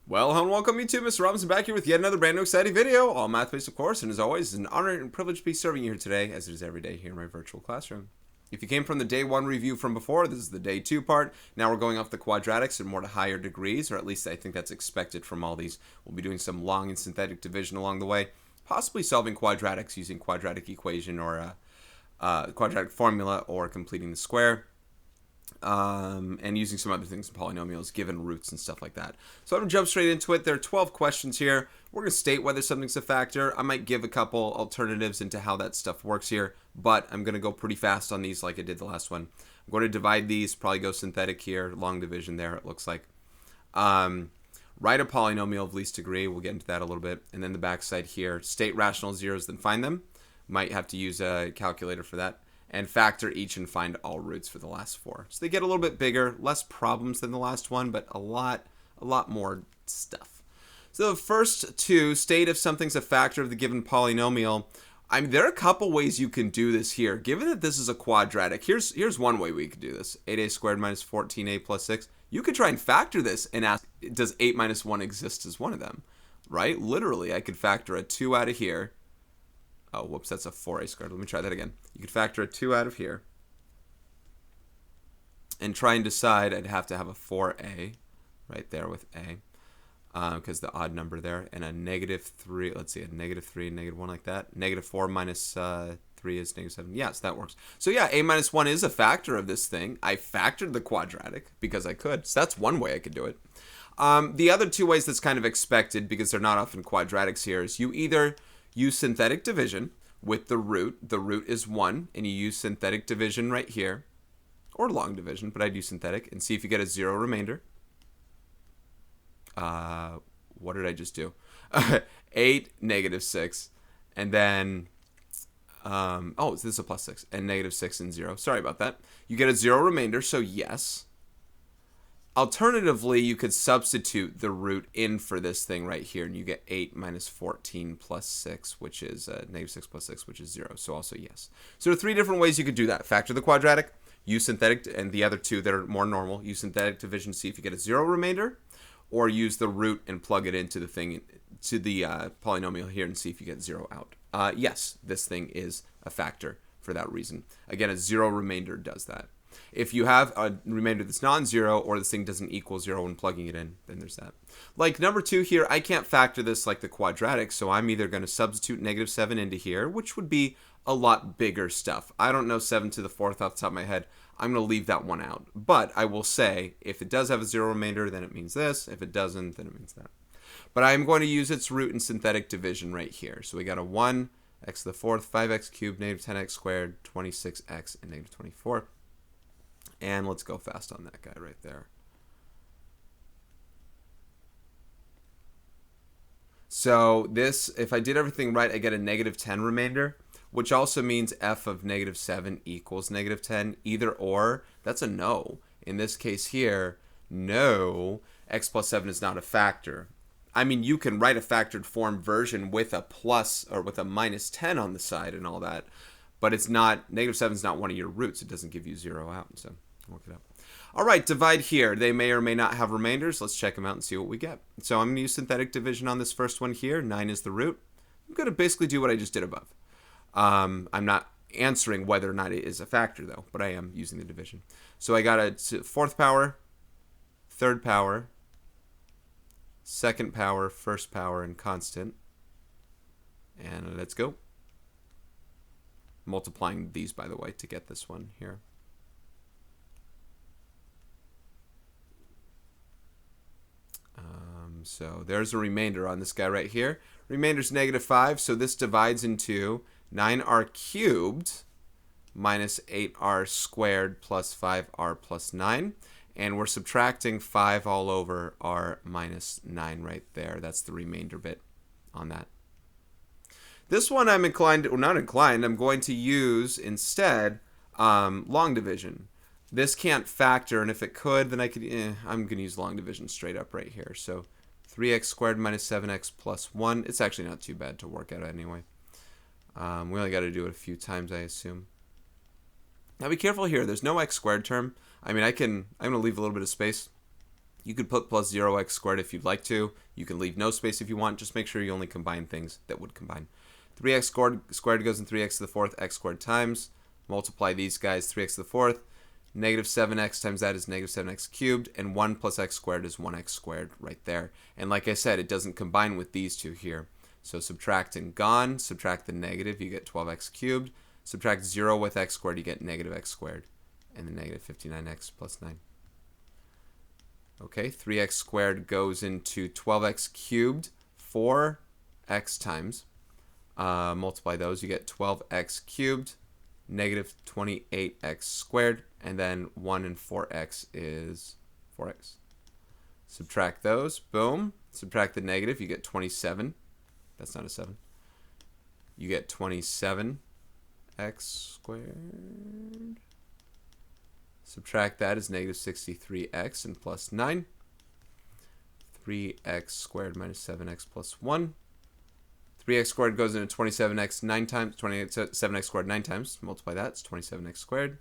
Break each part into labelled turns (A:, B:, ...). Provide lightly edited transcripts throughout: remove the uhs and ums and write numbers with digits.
A: Well, hello and welcome YouTube. Mr. Robinson back here with yet another brand new exciting video, all math-based of course, and as always, it's an honor and privilege to be serving you here today, as it is every day here in my virtual classroom. If you came from the day 1 review from before, this is the day 2 part. Now we're going off the quadratics and more to higher degrees, or at least I think that's expected from all these. We'll be doing some long and synthetic division along the way, possibly solving quadratics using quadratic equation or quadratic formula or completing the square. And using some other things in polynomials, given roots and stuff like that. So I'm going to jump straight into it. There are 12 questions here. We're going to state whether something's a factor. I might give a couple alternatives into how that stuff works here, but I'm going to go pretty fast on these like I did the last one. I'm going to divide these, probably go synthetic here, long division there, it looks like. Write a polynomial of least degree. We'll get into that a little bit. And then the backside here, state rational zeros, then find them. Might have to use a calculator for that. And factor each and find all roots for the last 4. So they get a little bit bigger, less problems than the last one, but a lot more stuff. So the first 2, state if something's a factor of the given polynomial. There are a couple ways you can do this here. Given that this is a quadratic, here's one way we could do this. 8a squared minus 14a plus 6. You could try and factor this and ask, does 8 minus 1 exist as one of them? Right? Literally, I could factor a 2 out of here. Oh, whoops, that's a 4a squared. Let me try that again. You could factor a 2 out of here. And try and decide, I'd have to have a 4a right there with a. Because the odd number there. And a negative 3, let's see, a negative 3, negative 1 like that. Negative 4 minus 3 is negative 7. Yes, that works. So yeah, a minus 1 is a factor of this thing. I factored the quadratic because I could. So that's one way I could do it. The other 2 ways that's kind of expected, because they're not often quadratics here, is you either use synthetic division with the root. The root is 1, and you use synthetic division right here, or long division, but I'd use synthetic, and see if you get a 0 remainder. What did I just do? 8, negative 6, and then, oh, this is a plus 6, and negative 6 and 0. Sorry about that. You get a 0 remainder, so yes. Alternatively, you could substitute the root in for this thing right here, and you get 8 minus 14 plus 6, which is negative 6 plus 6, which is 0. So also yes. So there are 3 different ways you could do that. Factor the quadratic, use synthetic, and the other 2 that are more normal, use synthetic division, see if you get a 0 remainder, or use the root and plug it into the thing, to the polynomial here, and see if you get 0 out. Yes, this thing is a factor for that reason. Again, a 0 remainder does that. If you have a remainder that's non-zero, or this thing doesn't equal 0 when plugging it in, then there's that. Like number 2 here, I can't factor this like the quadratic, so I'm either going to substitute negative 7 into here, which would be a lot bigger stuff. I don't know 7 to the 4th off the top of my head. I'm going to leave that one out. But I will say, if it does have a 0 remainder, then it means this. If it doesn't, then it means that. But I'm going to use its root in synthetic division right here. So we got a 1, x to the 4th, 5x cubed, negative 10x squared, 26x, and negative 24. And let's go fast on that guy right there. So this, if I did everything right, I get a negative 10 remainder, which also means f of negative 7 equals negative 10. Either or, that's a no. In this case here, no, x plus 7 is not a factor. I mean, you can write a factored form version with a plus or with a minus 10 on the side and all that, but it's not, negative 7 is not one of your roots. It doesn't give you 0 out, so work it out. All right, divide here. They may or may not have remainders. Let's check them out and see what we get. So I'm going to use synthetic division on this first one here. 9 is the root. I'm going to basically do what I just did above. I'm not answering whether or not it is a factor, though, but I am using the division. So I got a 4th power, 3rd power, 2nd power, 1st power, and constant. And let's go. Multiplying these, by the way, to get this one here. So there's a remainder on this guy right here. Remainder's negative 5, so this divides into 9r cubed minus 8r squared plus 5r plus 9. And we're subtracting 5 all over r minus 9 right there. That's the remainder bit on that. This one I'm inclined, or not inclined, I'm going to use instead long division. This can't factor, and if it could, then I could, I'm going to use long division straight up right here. So 3x squared minus 7x plus 1. It's actually not too bad to work out anyway. We only got to do it a few times, I assume. Now be careful here. There's no x squared term. I mean, I'm going to leave a little bit of space. You could put plus 0x squared if you'd like to. You can leave no space if you want. Just make sure you only combine things that would combine. 3x squared goes in 3x to the fourth, x squared times. Multiply these guys, 3x to the fourth. Negative 7x times that is negative 7x cubed. And 1 plus x squared is 1x squared right there. And like I said, it doesn't combine with these two here. So subtract and gone. Subtract the negative, you get 12x cubed. Subtract 0 with x squared, you get negative x squared. And then negative 59x plus 9. Okay, 3x squared goes into 12x cubed, 4x times. Multiply those, you get 12x cubed, negative 28x squared, and then 1 and 4x is 4x. Subtract those, boom. Subtract the negative, you get 27. That's not a 7. You get 27x squared. Subtract that is negative 63x and plus 9. 3x squared minus 7x plus 1. 3x squared goes into 27x 9 times. 27x squared 9 times. Multiply that. It's 27x squared.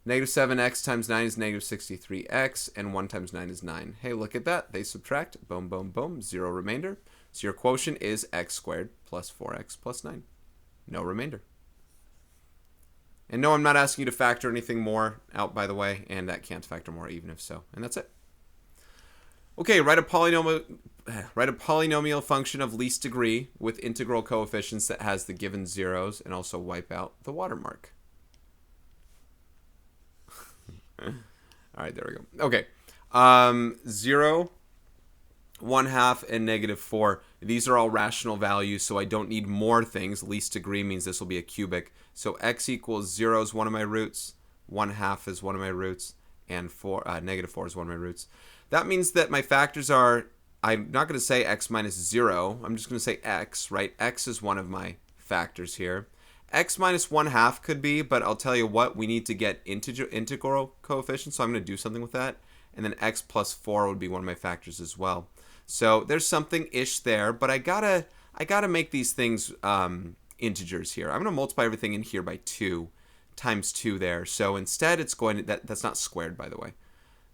A: Negative 7x times 9 is negative 63x. And 1 times 9 is 9. Hey, look at that. They subtract. Boom, boom, boom. 0 remainder. So your quotient is x squared plus 4x plus 9. No remainder. And no, I'm not asking you to factor anything more out, by the way, and that can't factor more even if so. And that's it. Okay, write a polynomial function of least degree with integral coefficients that has the given zeros, and also wipe out the watermark. All right, there we go. Okay, 0, 1/2, and negative 4. These are all rational values, so I don't need more things. Least degree means this will be a cubic. So x equals 0 is one of my roots, 1/2 is one of my roots, and negative 4 is one of my roots. That means that my factors are, I'm not going to say x minus 0. I'm just going to say x, right? X is one of my factors here. X minus 1/2 could be, but I'll tell you what, we need to get integral coefficients, so I'm going to do something with that. And then x plus 4 would be one of my factors as well. So there's something-ish there, but I gotta make these things integers here. I'm going to multiply everything in here by 2 times 2 there. So instead it's going to, that's not squared, by the way.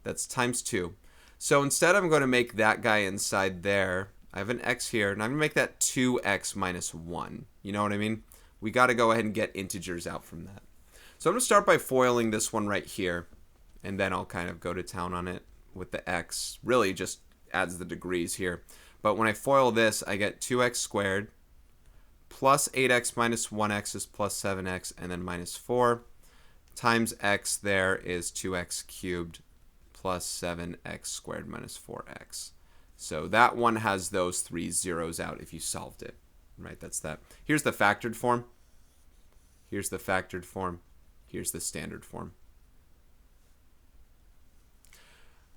A: That's times 2. So instead I'm going to make that guy inside there. I have an x here, and I'm going to make that 2x minus 1. You know what I mean? We got to go ahead and get integers out from that. So I'm going to start by foiling this one right here, and then I'll kind of go to town on it with the x. Really just adds the degrees here. But when I FOIL this, I get 2x squared plus 8x minus 1x is plus 7x, and then minus 4 times x there is 2x cubed plus 7x squared minus 4x. So that one has those 3 zeros out if you solved it. Right, that's that. Here's the factored form. Here's the factored form. Here's the standard form.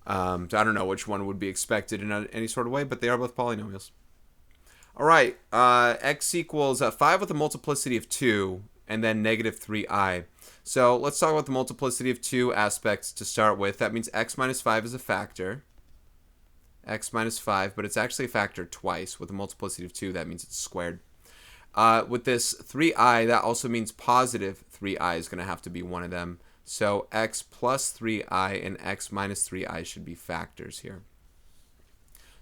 A: I don't know which one would be expected in any sort of way, but they are both polynomials. All right, x equals 5 with a multiplicity of 2, and then negative 3i. So let's talk about the multiplicity of 2 aspects to start with. That means x minus 5 is a factor. X minus 5, but it's actually a factor twice. With a multiplicity of 2, that means it's squared. With this 3i, that also means positive 3i is going to have to be one of them. So x plus 3i and x minus 3i should be factors here.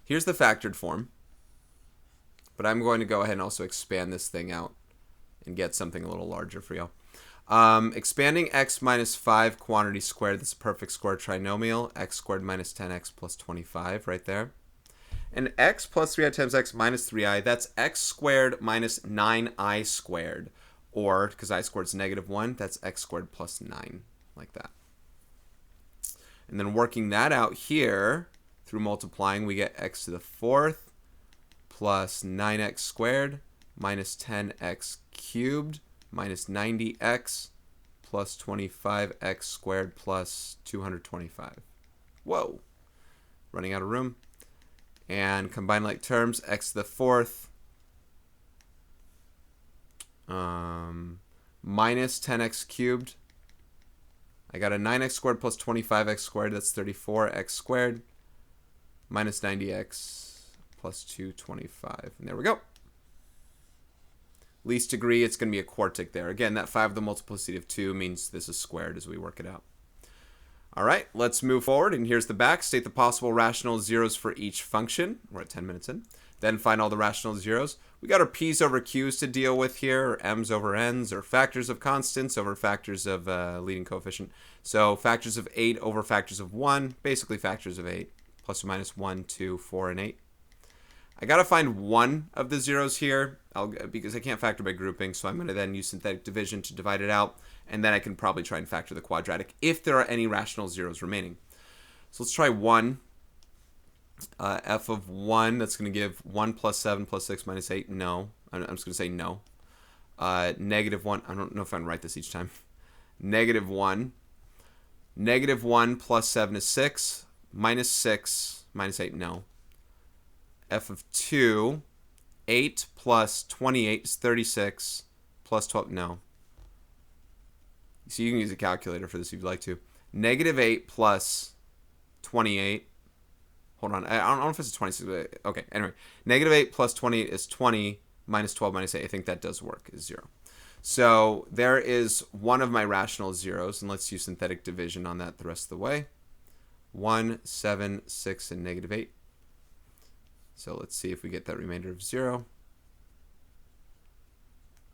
A: Here's the factored form. But I'm going to go ahead and also expand this thing out and get something a little larger for you. Expanding x minus 5 quantity squared, that's a perfect square trinomial. X squared minus 10x plus 25 right there. And x plus 3i times x minus 3i, that's x squared minus 9i squared. Or, because I squared is negative 1, that's x squared plus 9, like that. And then working that out here, through multiplying, we get x to the 4th plus 9x squared minus 10x cubed minus 90x plus 25x squared plus 225. Whoa. Running out of room. And combine like terms, x to the 4th minus 10x cubed. I got a 9x squared plus 25x squared, that's 34x squared, minus 90x plus 225. And there we go. Least degree, it's going to be a quartic there. Again, that 5 with the multiplicity of 2 means this is squared as we work it out. All right, let's move forward, and here's the back. State the possible rational zeros for each function. We're at 10 minutes in. Then find all the rational zeros. We got our p's over q's to deal with here, or m's over n's, or factors of constants over factors of leading coefficient. So factors of 8 over factors of 1, basically factors of 8, plus or minus 1, 2, 4, and 8. I got to find one of the zeros here because I can't factor by grouping, so I'm going to then use synthetic division to divide it out, and then I can probably try and factor the quadratic if there are any rational zeros remaining. So let's try 1. F of 1, that's going to give 1 plus 7 plus 6 minus 8. No. I'm just going to say no. Negative 1. I don't know if I can write this each time. Negative 1. Negative 1 plus 7 is 6. Minus 6 minus 8. No. F of 2. 8 plus 28 is 36. Plus 12. No. So you can use a calculator for this if you'd like to. Negative 8 plus 28. Hold on. I don't know if it's 26. Okay, anyway. Negative 8 plus 28 is 20. Minus 12 minus 8. I think that does work. Is 0. So there is one of my rational zeros. And let's use synthetic division on that the rest of the way. 1, 7, 6, and negative 8. So let's see if we get that remainder of 0.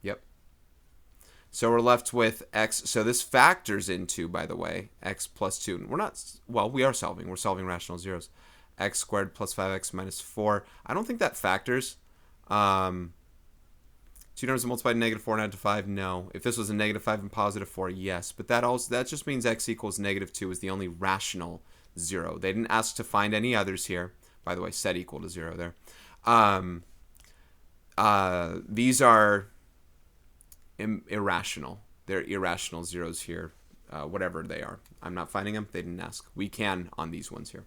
A: Yep. So we're left with x. So this factors into, by the way, x plus 2. We're not, well, we are solving. We're solving rational zeros. X squared plus 5x minus 4. I don't think that factors. 2 numbers multiplied negative 4 and add to 5. No. If this was a negative 5 and positive 4, yes. But that just means x equals negative 2 is the only rational zero. They didn't ask to find any others here. By the way, set equal to 0 there. These are irrational. They're irrational zeros here, whatever they are. I'm not finding them. They didn't ask. We can on these ones here.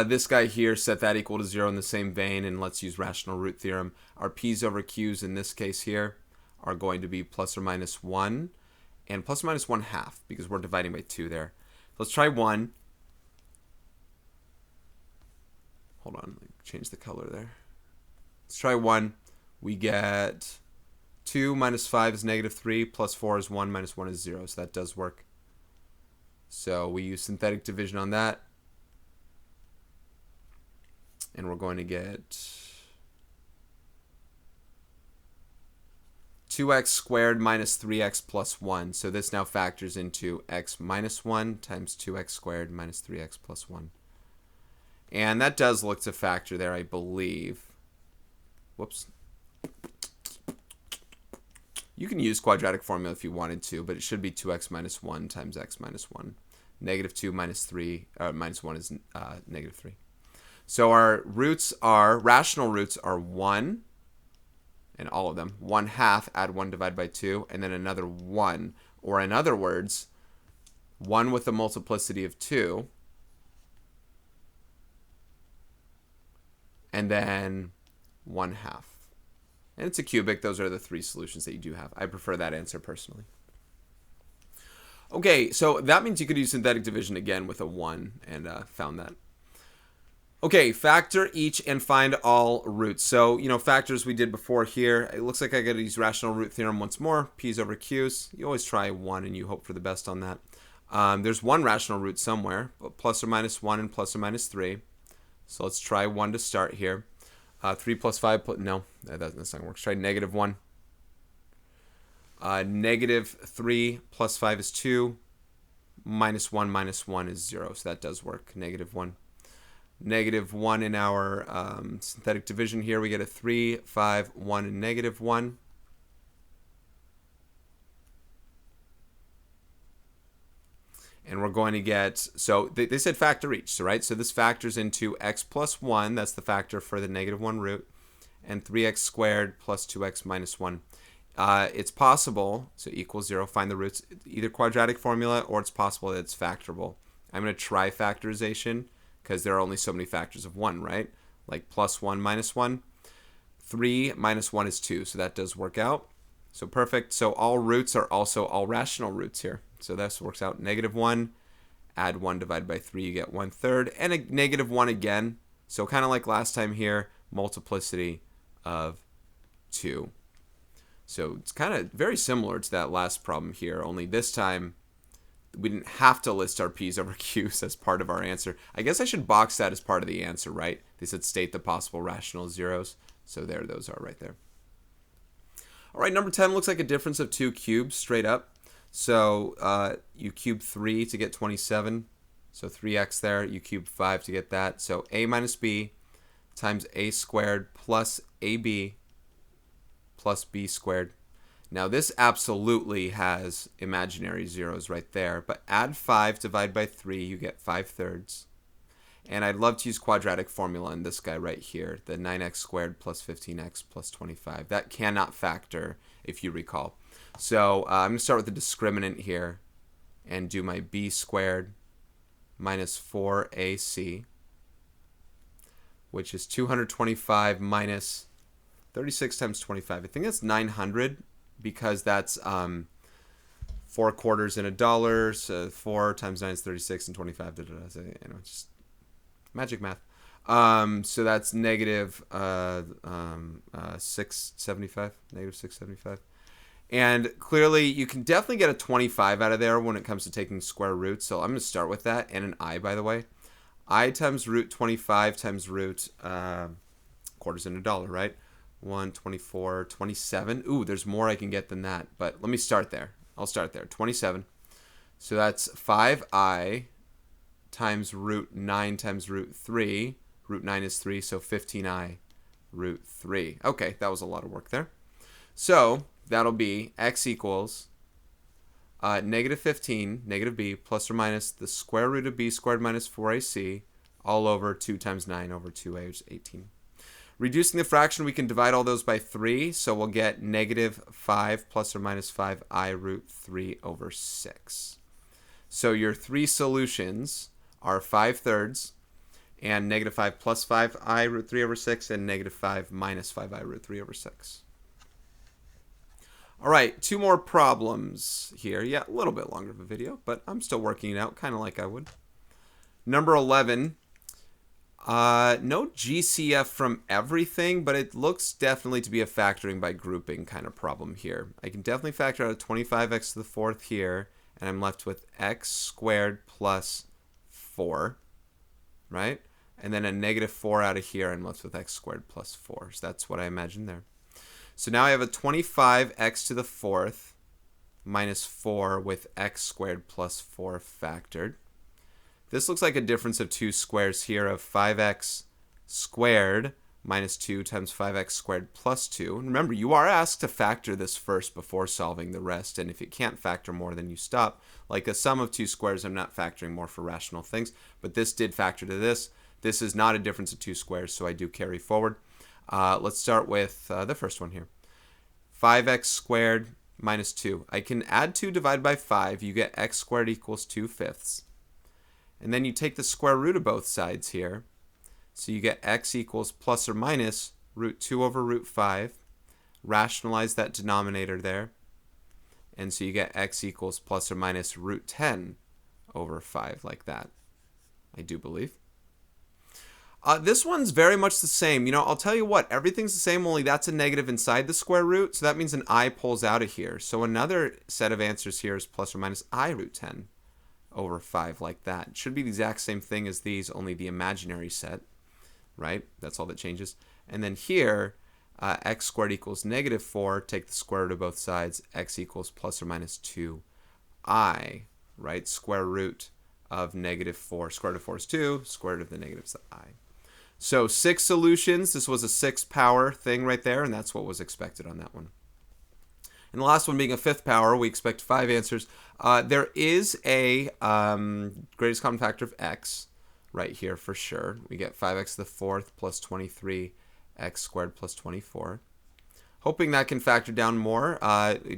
A: This guy here, set that equal to 0 in the same vein, and let's use rational root theorem. Our p's over q's in this case here are going to be plus or minus 1 and plus or minus 1/2 because we're dividing by 2 there. Let's try 1. Hold on, let me change the color there. Let's try 1. We get 2 minus 5 is negative 3, plus 4 is 1, minus 1 is 0. So that does work. So we use synthetic division on that. And we're going to get 2x squared minus 3x plus 1. So this now factors into x minus 1 times 2x squared minus 3x plus 1. And that does look to factor there, I believe. Whoops. You can use quadratic formula if you wanted to, but it should be 2x minus 1 times x minus 1. Negative 2 minus 3, minus 1 is negative 3. So our roots are, rational roots are 1, and all of them, 1/2, add 1 divided by 2, and then another 1. Or in other words, 1 with a multiplicity of 2, and then 1/2. And it's a cubic. Those are the 3 solutions that you do have. I prefer that answer personally. Okay, so that means you could use synthetic division again with a 1 and found that. Okay, factor each and find all roots. So, factors we did before here. It looks like I got to use rational root theorem once more. P's over Q's. You always try 1 and you hope for the best on that. There's one rational root somewhere, plus or minus 1 and plus or minus 3. So let's try 1 to start here. 3 plus 5, no, that's not going to work. Let's try negative 1. Negative 3 plus 5 is 2. Minus 1 is 0. So that does work. Negative 1. Negative 1 in our synthetic division here. We get a 3, 5, 1, and negative 1. And we're going to get, so they said factor each, so right? So this factors into x plus 1, that's the factor for the negative 1 root, and 3x squared plus 2x minus 1. It's possible, so equals 0, find the roots, either quadratic formula or it's possible that it's factorable. I'm going to try factorization because there are only so many factors of 1, right? Like plus 1 minus 1. 3 minus 1 is 2, so that does work out. So perfect. So all roots are also all rational roots here. So this works out. Negative 1, add 1 divided by 3, you get 1/3. And a negative 1 again. So kind of like last time here, multiplicity of 2. So it's kind of very similar to that last problem here, only this time we didn't have to list our p's over q's as part of our answer. I guess I should box that as part of the answer, right? They said state the possible rational zeros. So there those are right there. All right, number 10 looks like a difference of 2 cubes straight up. So you cube 3 to get 27. So 3x there. You cube 5 to get that. So a minus b times a squared plus ab plus b squared. Now this absolutely has imaginary zeros right there, but add 5 divided by 3, you get 5/3. And I'd love to use quadratic formula in this guy right here, the 9x squared plus 15x plus 25. That cannot factor, if you recall. So I'm going to start with the discriminant here and do my b squared minus 4ac, which is 225 minus 36 times 25. I think that's 900 because that's 4 quarters in a dollar. So 4 times 9 is 36 and 25. So, just magic math. So that's negative 675. Negative 675. And clearly, you can definitely get a 25 out of there when it comes to taking square roots. So I'm going to start with that, and an I, by the way. I times root 25 times root quarters in a dollar, right? 1, 24, 27. Ooh, there's more I can get than that. But let me start there. I'll start there. 27. So that's 5i times root 9 times root 3. Root 9 is 3, so 15i root 3. Okay, that was a lot of work there. So that'll be x equals negative 15, negative b, plus or minus the square root of b squared minus 4ac, all over 2 times 9 over 2a, which is 18. Reducing the fraction, we can divide all those by 3, so we'll get negative 5 plus or minus 5i root 3 over 6. So your 3 solutions are 5/3 and negative 5 plus 5i root 3 over 6 and negative 5 minus 5i root 3 over 6. All right, 2 more problems here. Yeah, a little bit longer of a video, but I'm still working it out kind of like I would. Number 11. No GCF from everything, but it looks definitely to be a factoring by grouping kind of problem here. I can definitely factor out a 25x to the 4th here, and I'm left with x squared plus 4, right? And then a negative 4 out of here, I'm left with x squared plus 4. So that's what I imagine there. So now I have a 25x to the 4th minus 4 with x squared plus 4 factored. This looks like a difference of 2 squares here of 5x squared minus 2 times 5x squared plus 2. And remember, you are asked to factor this first before solving the rest. And if you can't factor more, then you stop. Like a sum of 2 squares, I'm not factoring more for rational things. But this did factor to this. This is not a difference of 2 squares, so I do carry forward. Let's start with the first one here. 5x squared minus 2. I can add 2 divided by 5. You get x squared equals 2/5. And then you take the square root of both sides here. So you get x equals plus or minus root 2 over root 5. Rationalize that denominator there. And so you get x equals plus or minus root 10 over 5 like that, I do believe. This one's very much the same. You know, I'll tell you what, everything's the same, only that's a negative inside the square root. So that means an I pulls out of here. So another set of answers here is plus or minus I root 10 over 5 like that. It should be the exact same thing as these, only the imaginary set, right? That's all that changes. And then here, x squared equals negative 4. Take the square root of both sides. X equals plus or minus 2i, right? Square root of negative 4. Square root of 4 is 2. Square root of the negative is the I. So 6 solutions. This was a 6 power thing right there, and that's what was expected on that one. And the last one being a 5th power, we expect 5 answers. There is a greatest common factor of x right here for sure. We get 5x to the 4th plus 23 x squared plus 24. Hoping that can factor down more,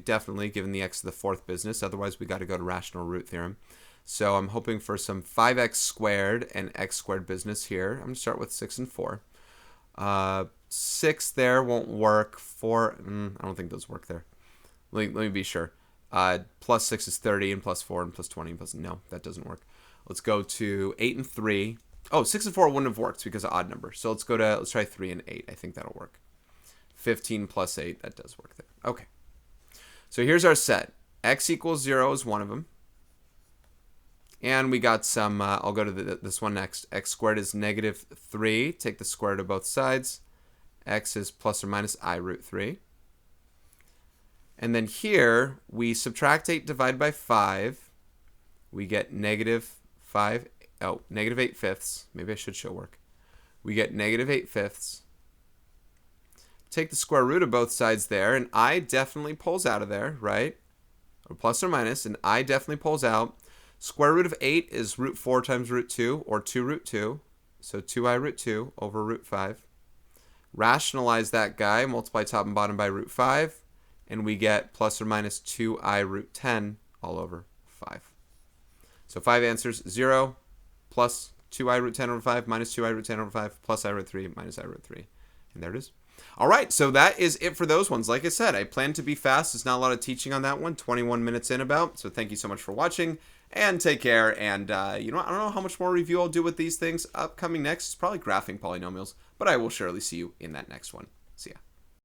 A: definitely given the x to the 4th business. Otherwise, we got to go to rational root theorem. So I'm hoping for some 5x squared and x squared business here. I'm going to start with 6 and 4. 6 there won't work. 4, I don't think those work there. Let me be sure. Plus 6 is 30, and plus 4 and plus 20 and plus... No, that doesn't work. Let's go to 8 and 3. Oh, 6 and 4 wouldn't have worked because of odd number. So let's try 3 and 8. I think that'll work. 15 plus 8, that does work there. Okay. So here's our set. X equals 0 is one of them. And we got some, I'll go to this one next. X squared is negative 3. Take the square root of both sides. X is plus or minus I root 3. And then here, we subtract 8 divided by 5. We get negative 5. Oh, negative 8 fifths. Maybe I should show work. We get negative 8 fifths. Take the square root of both sides there, and I definitely pulls out of there, right? Or plus or minus, and I definitely pulls out. Square root of 8 is root 4 times root 2, or 2 root 2. So 2I root 2 over root 5. Rationalize that guy, multiply top and bottom by root 5, and we get plus or minus 2I root 10 all over 5. So 5 answers, 0, plus 2I root 10 over 5, minus 2I root 10 over 5, plus I root 3, minus I root 3. And there it is. All right, so that is it for those ones. Like I said, I plan to be fast. There's not a lot of teaching on that one. 21 minutes in about. So thank you so much for watching, and take care. And, you know, I don't know how much more review I'll do with these things. Upcoming next is probably graphing polynomials, but I will surely see you in that next one. See ya.